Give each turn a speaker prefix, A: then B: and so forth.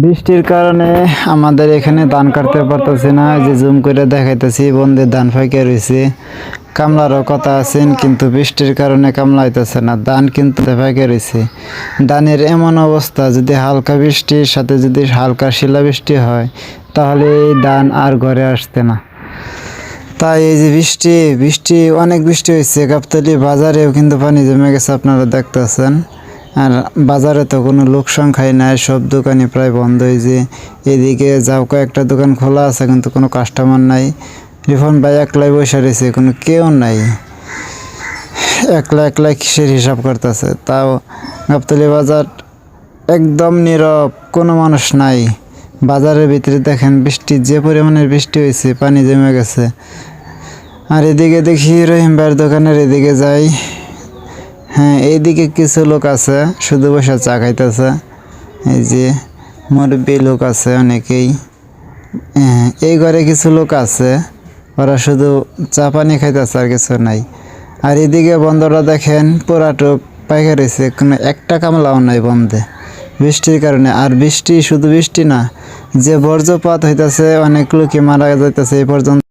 A: বৃষ্টির কারণে আমাদের এখানে ধান কাটতে পারতেছি না, যে জুম করে দেখাইতেছি বন্ধের ধান ফাঁকে রয়েছে। কামলারও কথা আছেন, কিন্তু বৃষ্টির কারণে কামলা হইতেছে না, ধান কিন্তু ফাঁকে রয়েছে। ধানের এমন অবস্থা, যদি হালকা বৃষ্টির সাথে যদি হালকা শিলাবৃষ্টি হয় তাহলে এই ধান আর ঘরে আসতে না। তাই এই যে বৃষ্টি অনেক বৃষ্টি হয়েছে, গাবতলী বাজারেও কিন্তু পানি জমে গেছে, আপনারা দেখতেছেন। আর বাজারে তো কোনো লোক সংখ্যাই নাই, সব দোকানই প্রায় বন্ধ হয়েছে। এদিকে যাও কয়েকটা দোকান খোলা আছে, কিন্তু কোনো কাস্টমার নাই। রিফন ভাই একলাই বসে রয়েছে, কোনো কেউ নাই, একলা কিসের হিসাব করতেছে। তাও গাবতলী বাজার একদম নীরব, কোনো মানুষ নাই। বাজারের ভিতরে দেখেন বৃষ্টি, যে পরিমাণের বৃষ্টি হয়েছে, পানি জমে গেছে। আর এদিকে দেখি রহিম ভাইয়ের দোকানের এদিকে যাই, হ্যাঁ এইদিকে কিছু লোক আছে শুধু বসে চা খাইতেছে। এই যে মুরব্বী লোক আছে অনেকেই, এই ঘরে কিছু লোক আছে, ওরা শুধু চা পানি খাইতেছে, আর কিছু নাই। আর এদিকে বন্ধরা দেখেন পুরাটো পাইকা রয়েছে, কোনো একটা কামলাও নাই বন্ধে বৃষ্টির কারণে। আর বৃষ্টি শুধু বৃষ্টি না, যে বর্জ্যপাত হইতেছে, অনেক লোকই মারা যাইতেছে এই পর্যন্ত।